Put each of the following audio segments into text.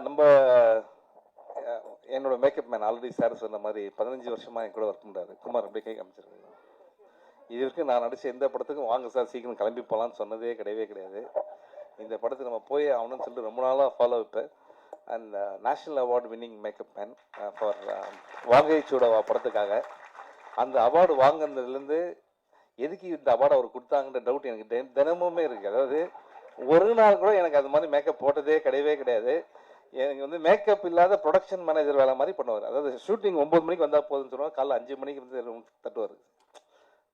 நம்ம என்னோட makeup man already sir சொன்ன மாதிரி 15 வருஷமா என் கூட ஒர்க் பண்ணுறாரு குமார். அப்படியே கை காமிச்சிருக்கேன். இது வரைக்கும் நான் நடிச்ச எந்த படத்துக்கும் வாங்க சார் சீக்கிரம் கிளம்பி போகலான்னு சொன்னதே கிடையவே கிடையாது. இந்த படத்துக்கு நம்ம போய் ஆகணும்னு சொல்லிட்டு ரொம்ப நாளாக ஃபாலோ வைப்பேன். And national award winning makeup man for வாங்கை சூடவா படத்துக்காக. அந்த அவார்டு வாங்கினதுலேருந்து எதுக்கு இந்த அவார்டு அவர் கொடுத்தாங்கன்ற டவுட் எனக்கு தினமுமே இருக்குது. அதாவது ஒரு நாள் கூட எனக்கு அது மாதிரி மேக்கப் போட்டதே கிடையவே கிடையாது. எனக்கு வந்து மேக்கப் இல்லாத ப்ரொடக்ஷன் மேனேஜர் வேலை மாதிரி பண்ணுவார். அதாவது ஷூட்டிங் 9 மணிக்கு வந்தால் போதுன்னு சொல்லுவாங்க, காலைல 5 மணிக்கு வந்து தட்டுவார்,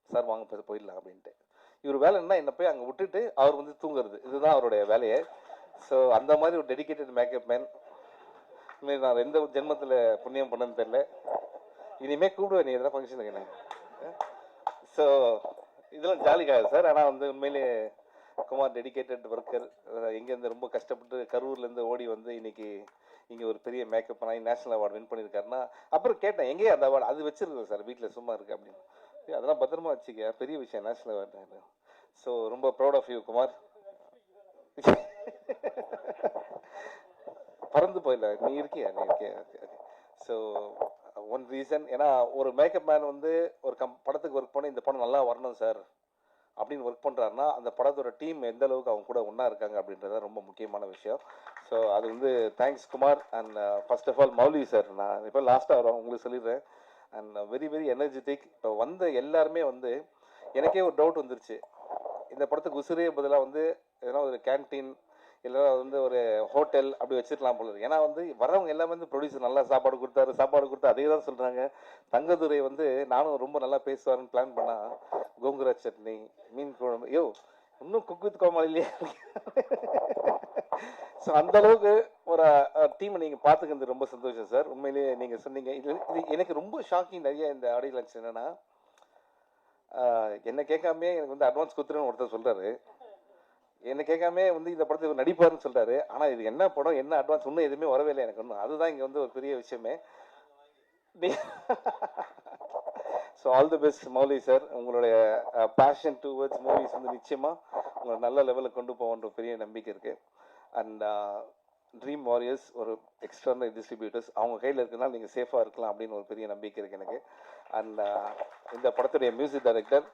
சார் வாங்க போயிடலாம் அப்படின்ட்டு. இவர் வேலை என்ன, என்னை போய் அங்கே விட்டுட்டு அவர் வந்து தூங்குறது, இதுதான் அவருடைய வேலையை. ஸோ அந்த மாதிரி ஒரு டெடிக்கேட்டட் மேக்கப் மேன் நான் எந்த ஜென்மத்தில் புண்ணியம் பண்ணன்னு தெரியல. இனிமேல் கூப்பிடுவேன் நீ எதனா ஃபங்க்ஷனுக்கு என்ன. ஸோ இதெல்லாம் ஜாலிக்காக சார். ஆனால் வந்து உண்மையிலே குமார் டெடிக்கேட்டட் ஒர்க்கர். எங்கேருந்து ரொம்ப கஷ்டப்பட்டு கரூர்லேருந்து ஓடி வந்து இன்னைக்கு இங்கே ஒரு பெரிய மேக்கப் பண்ணி நேஷனல் அவார்டு வின் பண்ணியிருக்காருன்னா, அப்புறம் கேட்டேன் எங்கேயே அந்த அவார்டு, அது வச்சிருக்கேன் சார் வீட்டில் சும்மா இருக்கு அப்படின்னு. அதெல்லாம் பத்திரமா வச்சுக்க, பெரிய விஷயம் நேஷனல் அவார்டு. ஸோ ரொம்ப ப்ரௌட் ஆஃப் யூ குமார். பறந்து போயில நீ இருக்கியா. ஸோ ஒன் ரீசன், ஏன்னா ஒரு மேக்கப் மேன் வந்து ஒரு படத்துக்கு ஒர்க் பண்ணி இந்த படம் நல்லா வரணும் சார் அப்படின்னு ஒர்க் பண்ணுறாருன்னா அந்த படத்தோட டீம் எந்த அளவுக்கு அவங்க கூட ஒன்றா இருக்காங்க அப்படின்றது ரொம்ப முக்கியமான விஷயம். ஸோ அது வந்து thanks Kumar. And first of all Mouli sir, நான் இப்போ லாஸ்ட்டாக வரோம் உங்களுக்கு சொல்லிடுறேன். And very very energetic. இப்போ வந்த எல்லாருமே வந்து எனக்கே ஒரு டவுட் வந்துருச்சு, இந்த படத்துக்கு உசிரே பதிலாக வந்து எதனா ஒரு கேன்டீன் இல்லை வந்து ஒரு ஹோட்டல் அப்படி வச்சிருக்கலாம் போல இருக்கு. ஏன்னா வந்து வரவங்க எல்லாமே வந்து ப்ரொடியூசர் நல்லா சாப்பாடு கொடுத்தா அதே தான் சொல்கிறாங்க. தங்கதுரை வந்து நானும் ரொம்ப நல்லா பேசுவாருன்னு பிளான் பண்ணால் கோங்குரா சட்னி, மீன் குழம்பு, யோ இன்னும் குக் வித் கோமாளி இல்லையா. ஸோ அந்த அளவுக்கு ஒரு டீமை நீங்கள் பார்த்துக்கிறது ரொம்ப சந்தோஷம் சார். உண்மையிலேயே நீங்கள் சொன்னீங்க. இது எனக்கு ரொம்ப ஷாக்கிங். நிறைய இந்த ஆடியோ லான்ச் என்னன்னா, என்ன கேட்காமே எனக்கு வந்து அட்வான்ஸ் கொடுத்துருன்னு ஒருத்தர் சொல்கிறாரு. என்ன கேட்காம வந்து இந்த படத்தை நடிப்பாருன்னு சொல்றாரு. ஆனா இது என்ன படம், என்ன அட்வான்ஸ், இன்னும் எதுவுமே வரவே இல்லை எனக்கு ஒன்றும். அதுதான் இங்க வந்து ஒரு பெரிய விஷயமே. So all the best Mouli sir. உங்களுடைய பேஷன் டுவர்ட்ஸ் மூவிஸ் வந்து நிச்சயமா உங்களை நல்ல லெவலில் கொண்டு போகன்ற பெரிய நம்பிக்கை இருக்கு. அண்ட் ட்ரீம் வாரியர்ஸ் ஒரு எக்ஸ்டர்னல் டிஸ்ட்ரிபியூட்டர்ஸ் அவங்க கையில் இருக்குனால நீங்கள் சேஃபாக இருக்கலாம் அப்படின்னு ஒரு பெரிய நம்பிக்கை இருக்கு எனக்கு. அண்ட் இந்த படத்துடைய மியூசிக் டைரக்டர்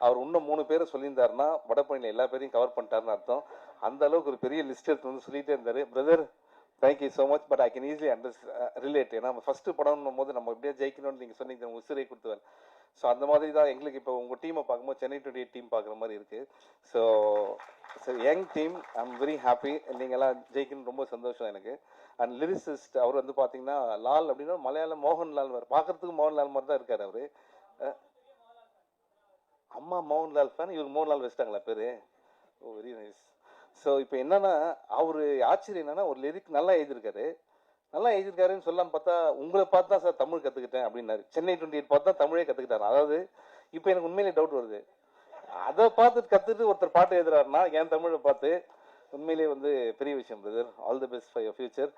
அவர் இன்னும் 3 பேரை சொல்லியிருந்தாருன்னா வடபழனியில் எல்லா பேரையும் கவர் பண்ணிட்டாருன்னு அர்த்தம். அந்த அளவுக்கு ஒரு பெரிய லிஸ்ட் எடுத்து வந்து சொல்லிட்டே இருந்தாரு. Brother thank you so much. But I can easily relate. ஏன்னா நம்ம ஃபர்ஸ்ட் படம்னும் போது நம்ம எப்படியா ஜெயிக்கணும்னு நீங்கள் சொன்னீங்க, உசிரை கொடுத்துவார். ஸோ அந்த மாதிரி தான் எங்களுக்கு இப்போ உங்கள் டீமை பார்க்கும்போது சென்னை 28 டீம் பார்க்குற மாதிரி இருக்குது. So young team, I am very happy. நீங்கள்லாம் ஜெயிக்கணும்னு ரொம்ப சந்தோஷம் எனக்கு. அண்ட் லிரிசிஸ்ட் அவர் வந்து பார்த்தீங்கன்னா லால் அப்படின்னா மலையாளம் மோகன்லால் மாதிரி பார்க்கறதுக்கு மோகன்லால் மாதிரி தான் இருக்கார் அவர். அம்மா மோகன்லால் ஃபேன், இவர் மோகன்லால் வச்சிட்டாங்களா பேரு. ஓ வெரி நைஸ். ஸோ இப்போ என்னன்னா அவர் ஆச்சரியம் என்னன்னா ஒரு லிரிக் நல்லா எழுதியிருக்காருன்னு சொல்லாமல் பார்த்தா உங்களை பார்த்து தான் சார் தமிழ் கற்றுக்கிட்டேன் அப்படின்னாரு. சென்னை 28 பார்த்து தான் தமிழே கற்றுக்கிட்டாரு. அதாவது இப்போ எனக்கு உண்மையிலே டவுட் வருது, அதை பார்த்துட்டு கற்றுட்டு ஒருத்தர் பாட்டு எழுதுறாருன்னா என் தமிழை பார்த்து உண்மையிலே வந்து பெரிய விஷயம் brother. All the best for your future.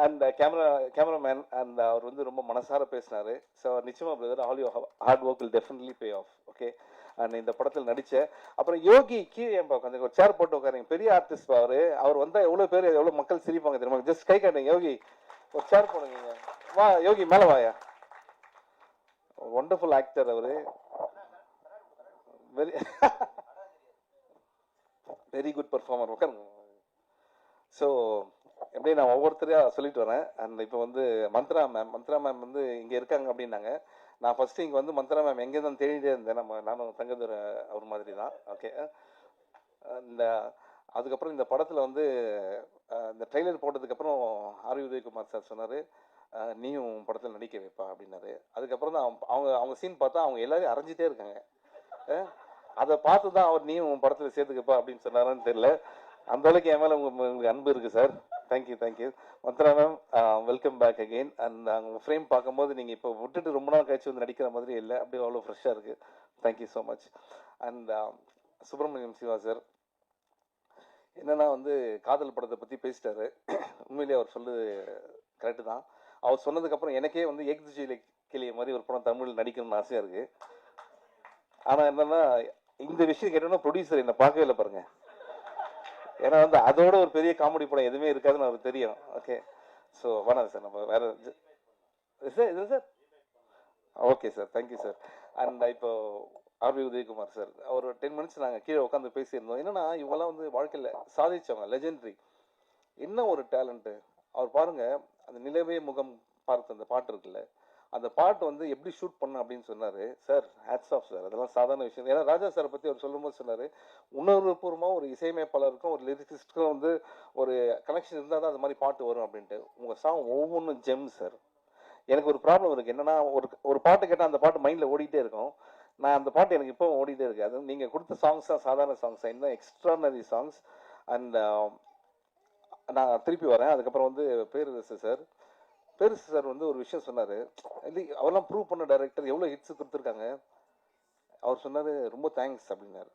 And cameraman and அவர் வந்து ரொம்ப மனசார பேசினாரு. ஸோ நிச்சயமா brother all your hard work will definitely pay off. Okay. And இந்த படத்தில் நடித்தேன். அப்புறம் யோகி கீழே உட்காந்து ஒரு சேர் போட்டு உட்காருங்க, பெரிய ஆர்டிஸ்ட் அவர் வந்தால் எவ்வளோ பேர் எவ்வளோ மக்கள் சிரிப்பாங்க தெரியுமா. ஜஸ்ட் கை காட்டுங்க யோகி, ஒரு சேர் போடுங்க. வா யோகி மேலே வாயா. ஒண்டர்ஃபுல் ஆக்டர் அவரு. Very very good performer. உட்காருங்க. ஸோ எப்படி நான் ஒவ்வொருத்தரையாக சொல்லிட்டு வரேன். அண்ட் இப்போ வந்து மந்த்ரா மேம் வந்து இங்கே இருக்காங்க அப்படின்னாங்க. நான் ஃபஸ்ட்டு இங்கே வந்து மந்த்ரா மேம் எங்கே தான் தேடிட்டே இருந்தேன். நானும் தங்கதுரை அவர் மாதிரி தான். ஓகே. இந்த அதுக்கப்புறம் இந்த படத்தில் வந்து இந்த ட்ரெய்லர் போட்டதுக்கப்புறம் ஆர் உதயகுமார் சார் சொன்னார், நீயும் படத்தில் நடிக்க வைப்பா அப்படின்னாரு. அதுக்கப்புறம் தான் அவங்க சீன் பார்த்தா அவங்க எல்லாரையும் அரைஞ்சிட்டே இருக்காங்க. அதை பார்த்து தான் அவர் நீயும் படத்தில் சேர்த்துக்கப்பா அப்படின்னு சொன்னாரான்னு தெரியல. அந்த அளவுக்கு என் மேலே உங்களுக்கு அன்பு இருக்குது sir. Thank you Mantra ma'am. Welcome back again. And உங்கள் ஃப்ரேம் பார்க்கும்போது நீங்கள் இப்போ விட்டுட்டு ரொம்ப நாள் கழிச்சு வந்து நடிக்கிற மாதிரி இல்லை, அப்படியே அவ்வளோ ஃப்ரெஷ்ஷாக இருக்குது. Thank you so much. And Subramaniam Siva sir என்னென்னா வந்து காதல் படத்தை பற்றி பேசிட்டாரு. உண்மையிலேயே அவர் சொல்லுது கரெக்டு தான். அவர் சொன்னதுக்கப்புறம் எனக்கே வந்து ஏக்துஜியில கிளிய மாதிரி ஒரு படம் தமிழில் நடிக்கணும்னு ஆசையாக இருக்குது. ஆனால் என்னென்னா இந்த விஷயம் கேட்டோன்னா ப்ரொடியூசர் என்னை பார்க்கவே இல்லை பாருங்கள். ஏன்னா வந்து அதோட ஒரு பெரிய காமெடி படம் எதுவுமே இருக்காதுன்னு அவருக்கு தெரியும். ஓகே, ஸோ வேணாம் சார், நம்ம வேற சார் இது sir. Okay sir, thank you sir. And இப்போ ஆர்வி உதயகுமார் சார், ஒரு 10 மினிட்ஸ் நாங்கள் கீழே உட்காந்து பேசியிருந்தோம். என்னன்னா இவங்கெல்லாம் வந்து வாழ்க்கையில் சாதிச்சவங்க, லெஜெண்டரி. என்ன ஒரு டேலண்ட்டு அவர் பாருங்க. அந்த நிலவே முகம் பார்த்து அந்த பாட்டு இருக்குல்ல, அந்த பாட்டு வந்து எப்படி ஷூட் பண்ண அப்படின்னு சொன்னாரு சார். ஹேட்ஸ் ஆஃப் சார், அதெல்லாம் சாதாரண விஷயம். ஏன்னா ராஜா சாரை பற்றி அவர் சொல்லும்போது சொன்னார், உணர்வுபூர்வமாக ஒரு இசையமைப்பாளருக்கும் ஒரு லிரிக்ஸிஸ்டுக்கும் வந்து ஒரு கனெக்ஷன் இருந்தால் தான் அது மாதிரி பாட்டு வரும் அப்படின்ட்டு. உங்கள் சாங் ஒவ்வொன்றும் ஜெம் சார். எனக்கு ஒரு ப்ராப்ளம் இருக்குது என்னன்னா, ஒரு பாட்டு கேட்டால் அந்த பாட்டு மைண்டில் ஓடிட்டே இருக்கும். நான் அந்த பாட்டு எனக்கு இப்போ ஓடிட்டே இருக்கு. அது நீங்கள் கொடுத்த சாங்ஸ் தான் சாதாரண சாங்ஸ், இன்னும் எக்ஸ்ட்ரானரி சாங்ஸ். அண்ட் நான் திருப்பி வரேன். அதுக்கப்புறம் வந்து பேருசு சார் வந்து ஒரு விஷயம் சொன்னார். இல்லை அவரெல்லாம் ப்ரூவ் பண்ண டைரக்டர் எவ்வளோ ஹிட்ஸ் கொடுத்துருக்காங்க. அவர் சொன்னார் ரொம்ப தேங்க்ஸ் அப்படின்னாரு.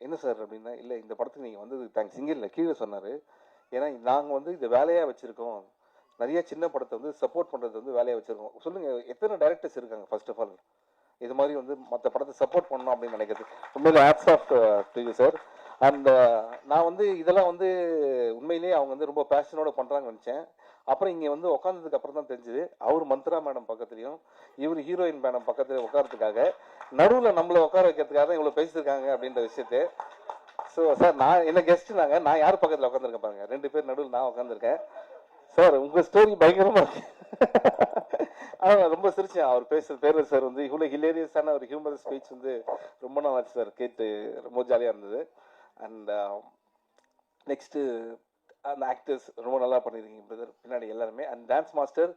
என்ன சார் அப்படின்னா, இல்லை இந்த படத்துக்கு நீங்கள் வந்தது தேங்க்ஸ், இங்கே இல்லை கீழே சொன்னார். ஏன்னா நாங்கள் வந்து இதை வேலையாக வச்சுருக்கோம், நிறைய சின்ன படத்தை வந்து சப்போர்ட் பண்ணுறது வந்து வேலையாக வச்சுருக்கோம். சொல்லுங்கள் எத்தனை டைரக்டர்ஸ் இருக்காங்க ஃபர்ஸ்ட் ஆஃப் ஆல் இது மாதிரி வந்து மற்ற படத்தை சப்போர்ட் பண்ணணும் அப்படின்னு நினைக்கிறது. உண்மையிலே hats off to you sir. And நான் வந்து இதெல்லாம் வந்து உண்மையிலேயே அவங்க வந்து ரொம்ப பேஷனோட பண்ணுறாங்கன்னு நினச்சேன். அப்புறம் இங்கே வந்து உட்காந்ததுக்கு அப்புறம் தான் தெரிஞ்சுது, அவர் மந்த்ரா மேடம் பக்கத்துலையும் இவர் ஹீரோயின் மேடம் பக்கத்துல உட்காரத்துக்காக நடுவில் நம்மளை உட்கார வைக்கிறதுக்காக தான் இவ்வளோ பேசியிருக்காங்க அப்படின்ற விஷயத்தை. ஸோ சார், நான் என்ன கெஸ்ட் நான் யார் பக்கத்தில் உட்காந்துருக்கேன் பாருங்க, 2 பேர் நடுவில் நான் உட்காந்துருக்கேன். சார் உங்கள் ஸ்டோரி பயங்கரமாக இருக்கு. ஆனால் ரொம்ப சிரிச்சேன் அவர் பேர் சார் வந்து இவ்வளோ ஹிலேரியஸான ஒரு ஹியூமர் ஸ்பீச் வந்து ரொம்ப நாள் ஆச்சு சார் கேட்டு, ரொம்ப ஜாலியாக இருந்தது. அண்ட் நெக்ஸ்ட்டு அந்த ஆக்டர்ஸ் ரொம்ப நல்லா பண்ணியிருக்கீங்க பிரதர் பின்னாடி எல்லாருமே. அண்ட் டான்ஸ் மாஸ்டர்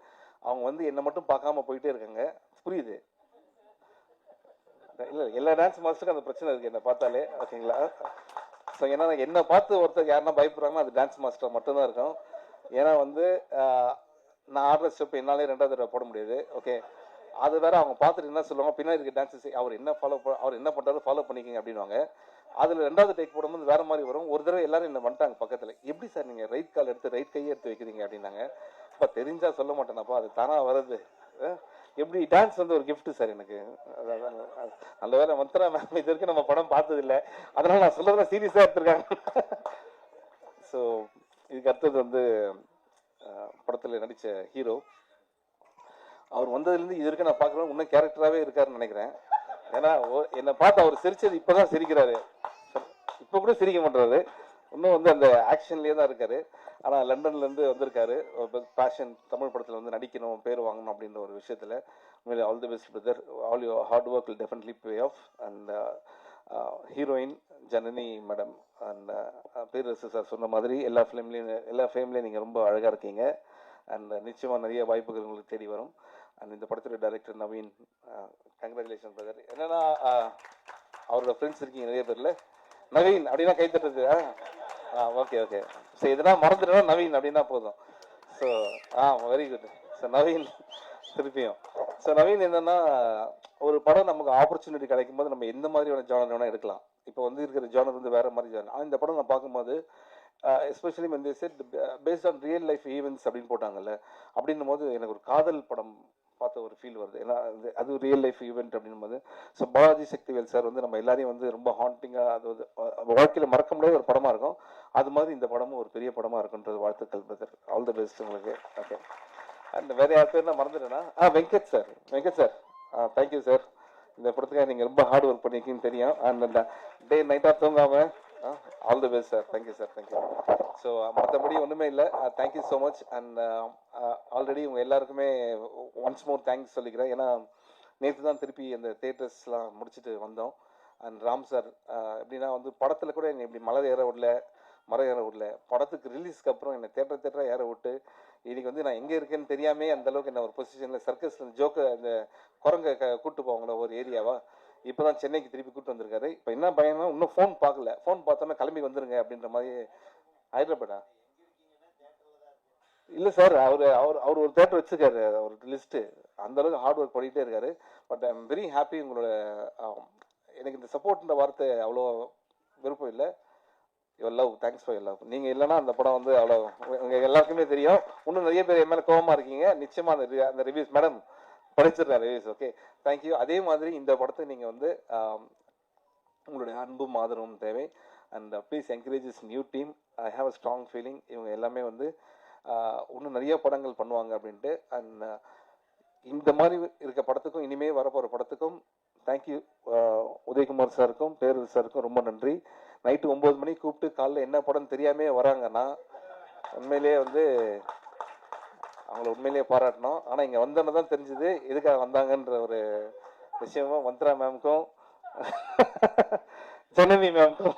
அவங்க வந்து என்னை மட்டும் பார்க்காம போயிட்டே இருக்காங்க, புரியுது. இல்லை எல்லா டான்ஸ் மாஸ்டருக்கும் அந்த பிரச்சனை இருக்குது என்னை பார்த்தாலே, ஓகேங்களா. ஸோ ஏன்னா என்னை பார்த்து ஒருத்தர் யாருன்னா பயப்படுறாங்கன்னா அது டான்ஸ் மாஸ்டர் மட்டும்தான் இருக்கும். ஏன்னா வந்து நான் ஆடுற ஸ்டெப் என்னாலே 2வது தடவை போட முடியாது. ஓகே, அது வேற அவங்க பார்த்துட்டு என்ன சொல்லுவாங்க, பின்னாடி இருக்க டான்ஸஸ் அவர் என்ன பண்ணுறாரு ஃபாலோ பண்ணிக்கிங்க அப்படின்வாங்க. அதில் 2வது டேக் போடும்போது வேற மாதிரி வரும். ஒரு தடவை எல்லாரும் என்ன வந்துட்டாங்க பக்கத்தில், எப்படி சார் நீங்கள் ரைட் கால் எடுத்து ரைட் கையை எடுத்து வைக்கிறீங்க அப்படின்னாங்க. இப்போ தெரிஞ்சா சொல்ல மாட்டேனாப்பா, அது தானாக வருது. எப்படி டான்ஸ் வந்து ஒரு கிஃப்ட் சார் எனக்கு. நல்ல வேலை மந்த்ரா மேம் இது வரைக்கும் நம்ம படம் பார்த்தது இல்லை, அதனால நான் சொல்றதுலாம் சீரியஸாக எடுத்துருக்காங்க. ஸோ இதுக்கு அடுத்தது வந்து படத்தில் நடித்த ஹீரோ, அவர் வந்ததுலேருந்து இது வரைக்கும் நான் பார்க்குறேன் இன்னும் கேரக்டராகவே இருக்காருன்னு நினைக்கிறேன். ஏன்னா என்னை பார்த்து அவர் சிரிச்சது இப்போதான் சிரிக்கிறாரு, இப்போ கூட சிரிக்க மாட்டாரு. இன்னும் வந்து அந்த ஆக்ஷன்லேயே தான் இருக்காரு. ஆனால் லண்டன்லேருந்து வந்திருக்காரு, பேஷன் தமிழ் படத்தில் வந்து நடிக்கணும், பேர் வாங்கணும் அப்படின்ற ஒரு விஷயத்தில். உண்மையிலே all the best brother, all your hard work will definitely pay off. And heroine Janani madam and Perarasu sir சொன்ன மாதிரி எல்லா ஃபிலிம்லேயும் நீங்கள் ரொம்ப அழகாக இருக்கீங்க. அண்ட் நிச்சயமாக நிறைய வாய்ப்புகள் உங்களுக்கு தேடி வரும். அண்ட் இந்த படத்தோட டைரக்டர் நவீன், கங்க்ராச்சுலேஷன் பிரதர். என்னன்னா அவரோட ஃப்ரெண்ட்ஸ் இருக்கீங்க நிறைய பேர்ல, நவீன் அப்படின்னா கை தட்டுறது. ஓகே ஓகே, ஸோ இதெல்லாம் மறந்துட்டா நவீன் அப்படின்னா போதும். So very good. So Naveen திருப்பியும். ஸோ நவீன் என்னன்னா, ஒரு படம் நமக்கு ஆப்பர்ச்சுனிட்டி கிடைக்கும் போது நம்ம எந்த மாதிரியான ஜானர் வேணால் எடுக்கலாம். இப்போ வந்து இருக்கிற ஜானர் வந்து வேற மாதிரி ஜானர். ஆனால் இந்த படம் நான் பார்க்கும்போது எஸ்பெஷலி வந்து set based on real life events அப்படின்னு போட்டாங்கல்ல, அப்படின்னும் போது எனக்கு ஒரு காதல் படம் பார்த்த ஒரு ஃபீல் வருது. ஏன்னா அது ரியல் லைஃப் ஈவெண்ட் அப்படின்னும் போது. ஸோ பாலாஜி சக்திவேல் சார் வந்து நம்ம எல்லாரையும் வந்து ரொம்ப ஹாண்டிங்காக, அது வந்து வாழ்க்கையில் மறக்க முடியாத ஒரு படமாக இருக்கும். அது மாதிரி இந்த படமும் ஒரு பெரிய படமாக இருக்குன்றது வாழ்த்துக்கள் பிரதர். ஆல் தி பெஸ்ட் உங்களுக்கு. ஓகே, அண்ட் வேற யார் பேர் நான் மறந்துட்டேன்னா வெங்கட் சார். Thank you sir. இந்த படத்துக்காக நீங்கள் ரொம்ப ஹார்ட் ஒர்க் பண்ணியிருக்கீங்கன்னு தெரியும். அண்ட் அந்த டே நைட்டாக தூங்காமல் all the best sir. Thank you sir, thank you. So மற்றபடி ஒன்றுமே இல்லை. Thank you so much. And already உங்கள் எல்லாருக்குமே ஒன்ஸ் மோர் தேங்க்ஸ் சொல்லிக்கிறேன். ஏன்னா நேற்று தான் திருப்பி அந்த தேட்டர்ஸ்லாம் முடிச்சுட்டு வந்தோம். அண்ட் ராம் சார் எப்படின்னா வந்து படத்தில் கூட என்னை இப்படி மரம் ஏற விடல. படத்துக்கு ரிலீஸ்க்கு அப்புறம் என்னை தேட்டராக ஏற விட்டு இன்னைக்கு வந்து நான் எங்கே இருக்கேன்னு தெரியாமே அந்த அளவுக்கு என்ன ஒரு பொசிஷனில் சர்க்கஸில் அந்த குரங்க கூட்டு போவாங்களா ஒரு ஏரியாவா, இப்போ தான் சென்னைக்கு திருப்பி கூப்பிட்டு வந்திருக்காரு. இப்போ என்ன பயம்னா இன்னும் ஃபோன் பார்க்கல, ஃபோன் பார்த்தோன்னா கிளம்பி வந்துருங்க அப்படின்ற மாதிரி. ஹைதராபாடா இல்லை சார், அவர் ஒரு தேட்டர் வச்சுருக்காரு, ஒரு லிஸ்ட்டு. அந்த அளவுக்கு ஹார்ட் ஒர்க் பண்ணிகிட்டே இருக்காரு. But I am very happy. உங்களோட எனக்கு இந்த சப்போர்ட்ன்ற வார்த்தை அவ்வளோ விருப்பம் இல்லை. Your love, thanks for your love. நீங்கள் இல்லைன்னா அந்த படம் வந்து அவ்வளோ உங்களுக்கு எல்லாருக்குமே தெரியும். இன்னும் நிறைய பேர் என் மேலே கோபமாக இருக்கீங்க. நிச்சயமாக அந்த ரிவ்யூஸ் மேடம் படிச்சிடுறேன் ரிவ்யூஸ். Okay, thank you. அதே மாதிரி இந்த படத்தை நீங்கள் வந்து உங்களுடைய அன்பும் ஆதரவும் தேவை. And please encourage this new team. I have a strong feeling இவங்க எல்லாமே வந்து இன்னும் நிறைய படங்கள் பண்ணுவாங்க அப்படின்ட்டு. அண்ட் இந்த மாதிரி இருக்க படத்துக்கும் இனிமேல் வரப்போகிற படத்துக்கும் தேங்க்யூ உதயகுமார் சாருக்கும் பேரரசு சாருக்கும் ரொம்ப நன்றி. நைட்டு 9 மணிக்கு கூப்பிட்டு காலைல என்ன படம்னு தெரியாமே வராங்கன்னா உண்மையிலேயே வந்து அவங்கள உண்மையிலேயே பாராட்டணும். ஆனால் இங்கே வந்தோன்னு தான் தெரிஞ்சுது எதுக்காக வந்தாங்கன்ற ஒரு விஷயமும் மந்த்ரா மேம்க்கும் ஜனனி மேம்க்கும்.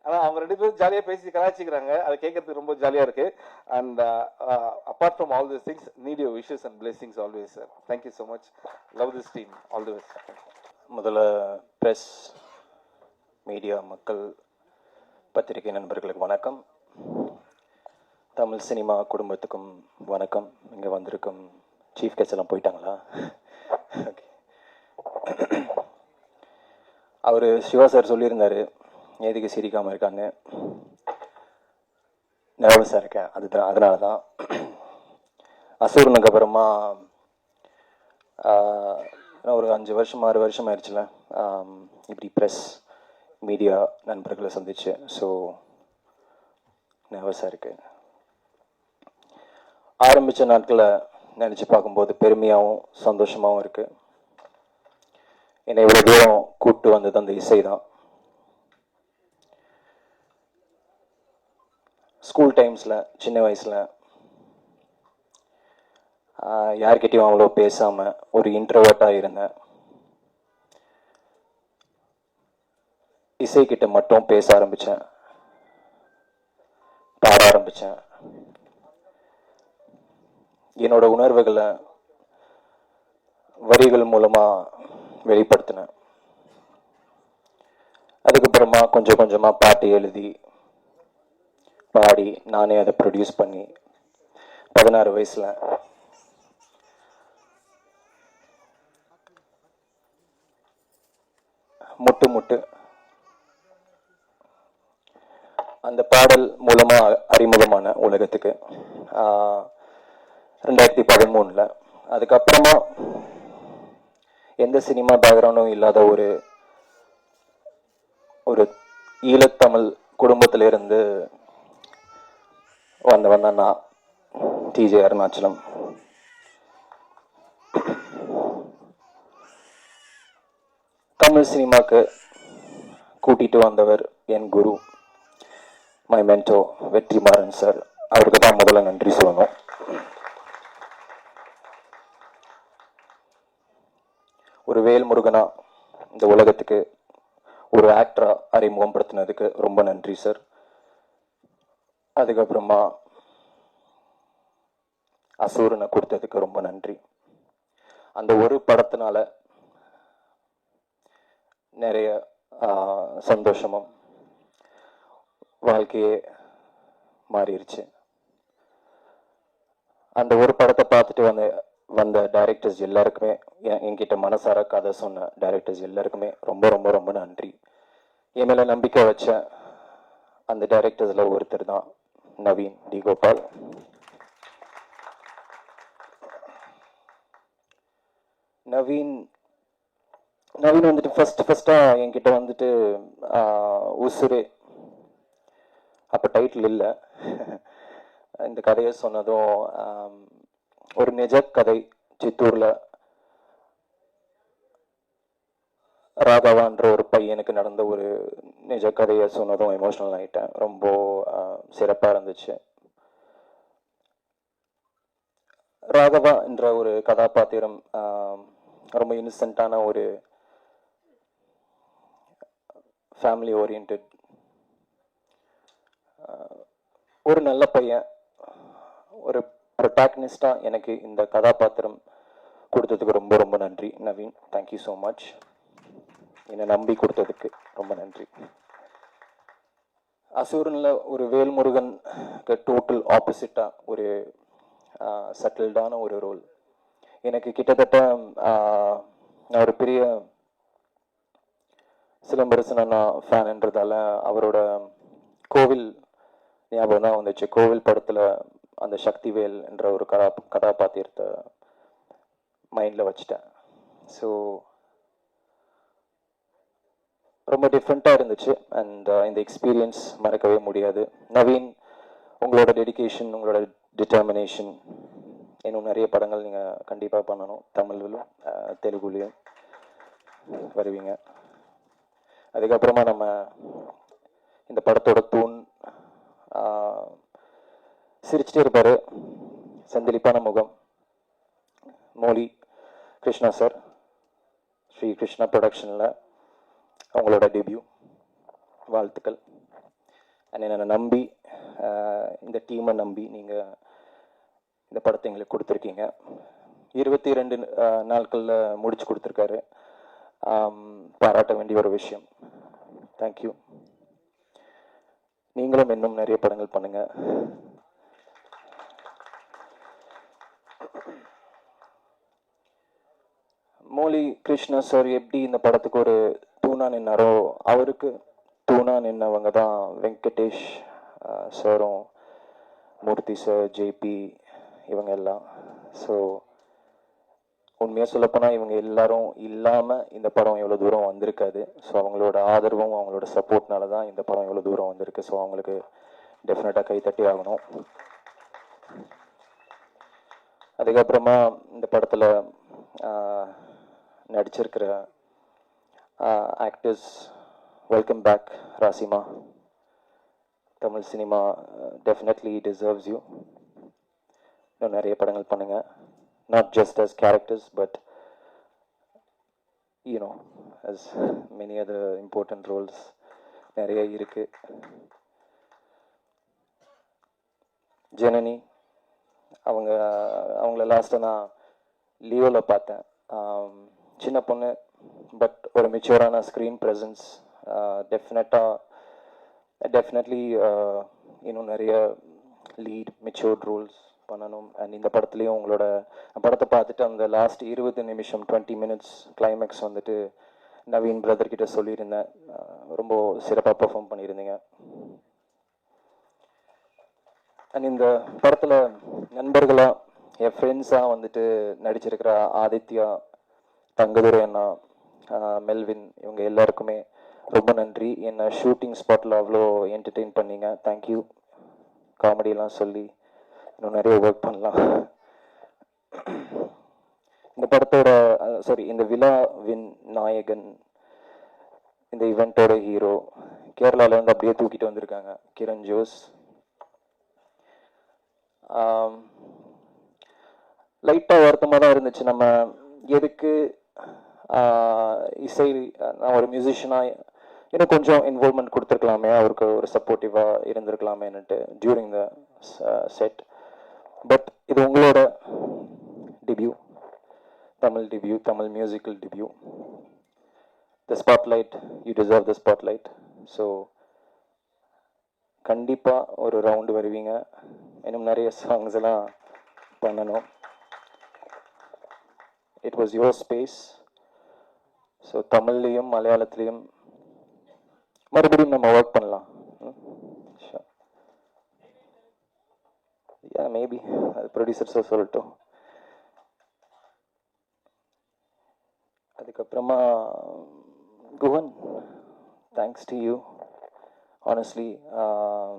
ஆனால் அவங்க 2 பேரும் ஜாலியாக பேசி கலாய்ச்சிக்கிறாங்க, அதை கேட்கறதுக்கு ரொம்ப ஜாலியாக இருக்கு. And apart from all this things need your wishes and blessings always sir. Thank you so much. Love this team. All the best. முதல்ல ப்ரெஸ், மீடியா, மக்கள், பத்திரிகை நண்பர்களுக்கு வணக்கம். தமிழ் சினிமா குடும்பத்துக்கும் வணக்கம். இங்கே வந்திருக்கும் சீஃப் கெஸ்ட் எல்லாம் போயிட்டாங்களா? ஓகே. அவர் சிவா சார் சொல்லியிருந்தார் எதுக்கு சிரிக்காமல் இருக்காங்க. நர்வஸாக இருக்கேன், அதனால தான். அசூர்னுக்கு அப்புறமா ஒரு 5 வருஷம் 6 வருஷம் ஆயிடுச்சுல இப்படி ப்ரெஸ் மீடியா நண்பர்களை சந்திச்சு. ஸோ நர்வஸாக இருக்கு. ஆரம்பித்த நாட்களை நினச்சி பார்க்கும்போது பெருமையாகவும் சந்தோஷமாகவும் இருக்குது. என்னை இவ்வளோ தூரம் கூப்பிட்டு வந்தது அந்த இசை தான். ஸ்கூல் டைம்ஸில் சின்ன வயசில் யார்கிட்டையும் அவ்வளோ பேசாமல் ஒரு இன்ட்ரோவர்ட்டாக இருந்தேன். இசைக்கிட்ட மட்டும் பேச ஆரம்பித்தேன், பாட ஆரம்பித்தேன். என்னோட உணர்வுகளை வரிகள் மூலமாக வெளிப்படுத்தினேன். அதுக்கப்புறமா கொஞ்சம் கொஞ்சமாக பாட்டு எழுதி பாடி நானே அதை ப்ரொடியூஸ் பண்ணி 16 வயசில் முட்டு முட்டு அந்த பாடல் மூலமாக அறிமுகமான உலகத்துக்கு 2013. அதுக்கப்புறமா எந்த சினிமா பேக்ரவுண்டும் இல்லாத ஒரு ஈழத்தமிழ் குடும்பத்திலிருந்து வந்தவன் தான் நான், டிஜே அருணாச்சலம். தமிழ் சினிமாக்கு கூட்டிட்டு வந்தவர் என் குரு, மை மென்டோ வெற்றிமாறன் சார். அவருக்கு தான் முதல்ல நன்றி சொல்லணும். ஒரு வேல்முருகனா இந்த உலகத்துக்கு ஒரு ஆக்டரா அறிமுகப்படுத்தினதுக்கு ரொம்ப நன்றி சார். அதுக்கப்புறமா அசூரனை கொடுத்ததுக்கு ரொம்ப நன்றி. அந்த ஒரு படத்தினால நிறைய சந்தோஷமும் வாழ்க்கையே மாறிடுச்சு. அந்த ஒரு படத்தை பார்த்துட்டு வந்த டைரக்டர்ஸ் எல்லாருக்குமே, என்கிட்ட மனசார கதை சொன்ன டைரக்டர்ஸ் எல்லாருக்குமே ரொம்ப ரொம்ப ரொம்ப நன்றி. என் மேல நம்பிக்கை வச்ச அந்த டைரக்டர்ஸ்ல ஒருத்தர் தான் நவீன் டி கோபால். நவீன் வந்துட்டு ஃபர்ஸ்டா என்கிட்ட வந்துட்டு உசுரே, அப்போ டைட்டில் இல்லை, இந்த கதையை சொன்னதும் ஒரு நிஜ கதை, சித்தூரில் ராகவான்ற ஒரு பையனுக்கு நடந்த ஒரு நிஜ கதையை சொன்னதும் எமோஷனல் ஆகிட்டேன். ரொம்ப சிறப்பாக இருந்துச்சு. ராகவா என்ற ஒரு கதாபாத்திரம் ரொம்ப இன்னசென்ட்டான ஒரு ஃபேமிலி ஓரியன்ட் ஒரு நல்ல பையன், ஒரு ப்ரொட்டாகனிஸ்டா எனக்கு இந்த கதாபாத்திரம் கொடுத்ததுக்கு ரொம்ப ரொம்ப நன்றி நவீன். Thank you so much. என்னை நம்பி கொடுத்ததுக்கு ரொம்ப நன்றி. அசூரனில் ஒரு வேல்முருகன் டோட்டல் ஆப்போசிட்டா ஒரு செட்டில்டான ஒரு ரோல். எனக்கு கிட்டத்தட்ட நான் ஒரு பெரிய சிலம்பரசன் அண்ணா ஃபேன்ன்றதால அவரோட கோவில் ஞாபகம் தான் வந்துச்சு. கோவில் படத்தில் அந்த சக்திவேல் என்ற ஒரு கதாபாத்திரத்தை மைண்டில் வச்சுட்டேன். ஸோ ரொம்ப டிஃப்ரெண்ட்டாக இருந்துச்சு. அண்ட் இந்த எக்ஸ்பீரியன்ஸ் மறக்கவே முடியாது. நவீன், உங்களோட டெடிகேஷன், உங்களோட டிட்டர்மினேஷன், இன்னும் நிறைய படங்கள் நீங்கள் கண்டிப்பாக பண்ணணும். தமிழ்லையும் தெலுங்குலேயும் வருவீங்க. அதுக்கப்புறமா நம்ம இந்த படத்தோட தூண், சிரிச்சிட்டே இருப்பார், செந்திலிப்பான முகம், மோலி கிருஷ்ணா சார், ஸ்ரீ கிருஷ்ணா ப்ரொடக்ஷனில் அவங்களோட டெபியூ. வாழ்த்துக்கள். அண்ட் என்னை நம்பி, இந்த டீமை நம்பி நீங்கள் இந்த படத்தை எங்களுக்கு கொடுத்துருக்கீங்க. 22 நாட்களில் முடிச்சு கொடுத்துருக்காரு. பாராட்ட வேண்டிய ஒரு விஷயம். தேங்க்யூ. நீங்களும் இன்னும் நிறைய படங்கள் பண்ணுங்க. மோலி கிருஷ்ணா சார் எப்படி இந்த படத்துக்கு ஒரு தூணா நின்னாரோ, அவருக்கு தூணா நின்னவங்க தான் வெங்கடேஷ் சாரும், மூர்த்தி சார், ஜேபி, இவங்க எல்லாம். ஸோ உண்மையாக சொல்லப்போனால் இவங்க எல்லாரும் இல்லாமல் இந்த படம் எவ்வளோ தூரம் வந்திருக்காது. ஸோ அவங்களோட ஆதரவும் அவங்களோட சப்போர்ட்னால தான் இந்த படம் எவ்வளோ தூரம் வந்திருக்கு. ஸோ அவங்களுக்கு டெஃபினட்டாக கைத்தட்டி ஆகணும். அதுக்கப்புறமா இந்த படத்தில் நடிச்சிருக்கிற actors, welcome back Rasima. Tamil cinema definitely deserves you. இன்னும் நிறைய படங்கள் பண்ணுங்க. Not just as characters, but you know, as many other important roles நிறைய இருக்கு. ஜனனி, அவங்கள லாஸ்ட்டாக நான் லீவில் பார்த்தேன். சின்ன பொண்ணு, பட் ஒரு மெச்சூரான ஸ்க்ரீன் ப்ரெசன்ஸ். டெஃபினெட்லி இன்னும் நிறைய லீட் மெச்சூர்ட் ரோல்ஸ் பண்ணணும். அண்ட் இந்த படத்துலேயும் உங்களோட படத்தை பார்த்துட்டு அந்த லாஸ்ட் 20 நிமிஷம் 20 மினிட்ஸ் கிளைமேக்ஸ் வந்துட்டு நவீன் பிரதர்கிட்ட சொல்லியிருந்தேன். ரொம்ப சிறப்பாக பெர்ஃபார்ம் பண்ணியிருந்தீங்க. அண்ட் இந்த படத்தில் நண்பர்களாக, என் ஃப்ரெண்ட்ஸாக வந்துட்டு நடிச்சிருக்கிற ஆதித்யா, தங்கதுரை அண்ணா, மெல்வின், இவங்க எல்லாருக்குமே ரொம்ப நன்றி. என்னை ஷூட்டிங் ஸ்பாட்டில் அவ்வளோ என்டர்டெயின் பண்ணீங்க. தேங்க்யூ. காமெடியெல்லாம் சொல்லி இன்னும் நிறைய ஒர்க் பண்ணலாம். இந்த படத்தோட இந்த விழாவின் நாயகன், இந்த ஈவெண்ட்டோட ஹீரோ, கேரளாவிலேருந்து அப்படியே தூக்கிட்டு வந்திருக்காங்க, கிரண் ஜோஸ். லைட்டாக வருத்தமாக தான் இருந்துச்சு. நம்ம எதுக்கு இசை, நான் ஒரு மியூசிஷியனாக இன்னும் கொஞ்சம் இன்வால்மெண்ட் கொடுத்துருக்கலாமே, அவருக்கு ஒரு சப்போர்ட்டிவாக இருந்திருக்கலாமேன்னுட்டு டியூரிங் த செட். பட் இது உங்களோட debut, Tamil debut, Tamil musical debut. The spotlight, you deserve the spotlight. So கண்டிப்பாக ஒரு ரவுண்டு வருவீங்க. இன்னும் நிறைய சாங்ஸ் எல்லாம் பண்ணணும். It was your space. So தமிழ்லேயும் மலையாளத்துலேயும் மறுபடியும் நம்ம ஒர்க் பண்ணலாம். மேபி அது ப்ரொடியூசர்ஸோ சொல்லட்டும். அதுக்கப்புறமா Guhan, thanks to you. Honestly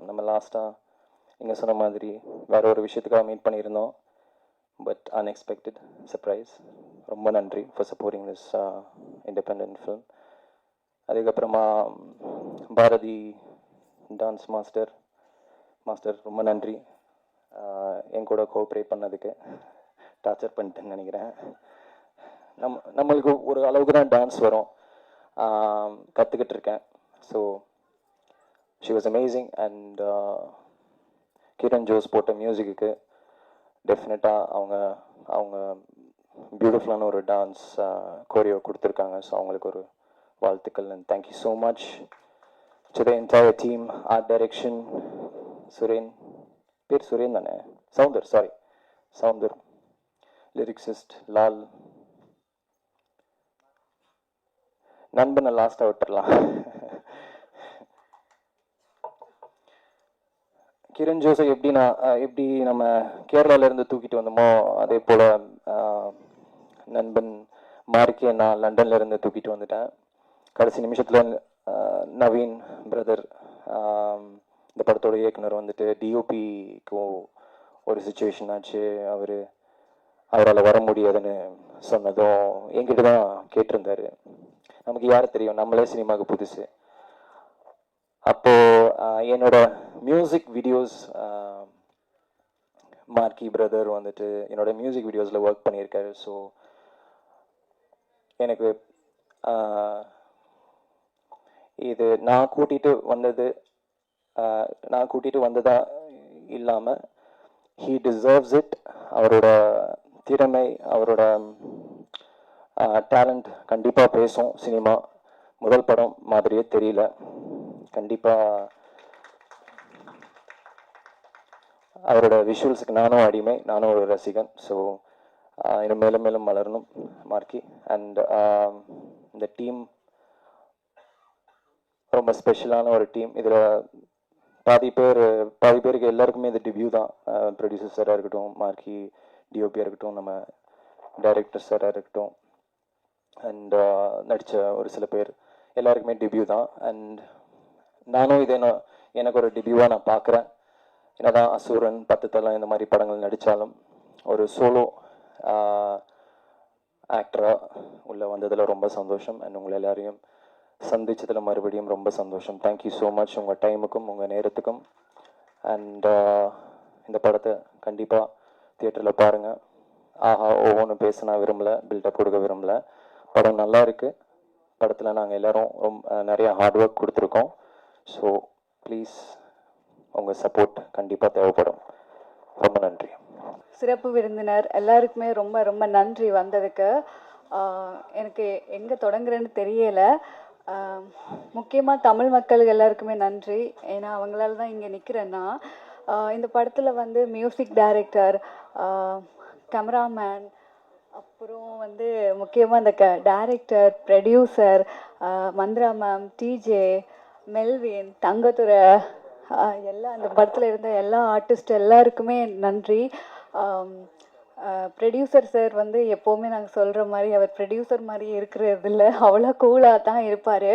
நம்ம லாஸ்ட்டாக நீங்கள் சொன்ன மாதிரி வேற ஒரு விஷயத்துக்காக மீட் பண்ணியிருந்தோம். But unexpected surprise. ரொம்ப நன்றி for supporting this independent film. அதுக்கப்புறமா பாரதி டான்ஸ் மாஸ்டர் ரொம்ப நன்றி. என் கூட கோஆப்ரேட் பண்ணதுக்கு. டார்ச்சர் பண்ணிட்டேன்னு நினைக்கிறேன். நம்மளுக்கு ஒரு அளவுக்கு தான் டான்ஸ் வரும், கற்றுக்கிட்டு இருக்கேன். So she was amazing. And Kiran Jose போட்ட மியூசிக்கு டெஃபினட்டாக அவங்க பியூட்டிஃபுல்லான ஒரு டான்ஸ் கோரியோ கொடுத்துருக்காங்க. ஸோ அவங்களுக்கு ஒரு வாழ்த்துக்கள். And thank you so much to the entire team. Art direction Suren, பேர் சுரேன் தானே? சவுந்தர். லிரிக்ஸிஸ்ட் லால். நண்பனை லாஸ்ட்டாக விட்டுடலாம். கிரண் ஜோஸை எப்படி நம்ம கேரளாவிலேருந்து தூக்கிட்டு வந்தோமோ, அதே போல் நண்பன் மார்க்கே நான் லண்டன்லேருந்து தூக்கிட்டு வந்துட்டேன். கடைசி நிமிஷத்தில் நவீன் பிரதர், இந்த படத்தோட இயக்குனர் வந்துட்டு டிஓபிக்கும் ஒரு சுச்சுவேஷன் ஆச்சு. அவரால் வர முடியாதுன்னு சொன்னதும் என்கிட்ட தான் கேட்டிருந்தாரு. நமக்கு யார் தெரியும், நம்மளே சினிமாவுக்கு புதுசு. அப்போது என்னோட மியூசிக் வீடியோஸ், மார்க்கி பிரதர் வந்துட்டு என்னோட மியூசிக் வீடியோஸில் ஒர்க் பண்ணியிருக்காரு. ஸோ எனக்கு இது நான் கூட்டிகிட்டு வந்ததா இல்லாமல் ஹீ டிசர்வ்ஸ் இட். அவரோட திறமை, அவரோட டேலண்ட் கண்டிப்பாக பேசும். சினிமா முதல் படம் மாதிரியே தெரியல. கண்டிப்பாக அவரோட விஷுவல்ஸுக்கு நானும் அடிமை, நானும் ஒரு ரசிகன். ஸோ இன்னும் மேலும் மேலும் வளரணும் மார்க்கி. அண்ட் இந்த டீம் ரொம்ப ஸ்பெஷலான ஒரு டீம். இதில் பாதி பேருக்கு எல்லாருக்குமே இது டெபியூ தான். ப்ரொடியூசர் சாராக இருக்கட்டும், மார்க்கி டிஓபியாக இருக்கட்டும், நம்ம டைரக்டர் சாராக இருக்கட்டும், அண்ட் நடித்த ஒரு சில பேர் எல்லாருக்குமே டெபியூ தான். அண்ட் நானும் இதை எனக்கு ஒரு டெபியூவாக நான் பார்க்குறேன். என்னதான் அசூரன், 10 தலை இந்த மாதிரி படங்கள் நடித்தாலும் ஒரு சோலோ ஆக்டராக உள்ளே வந்ததில் ரொம்ப சந்தோஷம். அண்ட் உங்களை எல்லாரையும் சந்திச்சதில் மறுபடியும் ரொம்ப சந்தோஷம். தேங்க்யூ ஸோ மச் உங்கள் டைமுக்கும் உங்கள் நேரத்துக்கும். அண்ட் இந்த படத்தை கண்டிப்பாக தியேட்டரில் பாருங்கள். ஆஹா ஒவ்வொன்றும் பேச நான் விரும்பலை, பில்டப் கொடுக்க விரும்பலை. படம் நல்லா இருக்குது. படத்தில் நாங்கள் எல்லோரும் நிறையா ஹார்ட் ஒர்க் கொடுத்துருக்கோம். ஸோ ப்ளீஸ் உங்கள் சப்போர்ட் கண்டிப்பாக தேவைப்படும். ரொம்ப நன்றி. சிறப்பு விருந்தினர் எல்லாருக்குமே ரொம்ப ரொம்ப நன்றி வந்ததுக்கு. எனக்கு எங்கே தொடங்குறேன்னு தெரியலை. முக்கியமாக தமிழ் மக்கள் எல்லாருக்குமே நன்றி. ஏன்னா அவங்களால தான் இங்கே நிற்கிறேன்னா. இந்த படத்தில் வந்து மியூசிக் டைரக்டர், கேமராமேன், அப்புறம் வந்து முக்கியமாக இந்த director, producer, Mantra ma'am, DJ, Melvin, Thangathurai, எல்லா அந்த படத்தில் இருந்த எல்லா ஆர்டிஸ்ட் எல்லாருக்குமே நன்றி. ப்ரொடியூசர் சார் வந்து எப்போவுமே நாங்கள் சொல்கிற மாதிரி அவர் ப்ரொடியூசர் மாதிரி இருக்கிறது இல்லை, அவ்வளோ கூலாக தான் இருப்பார்.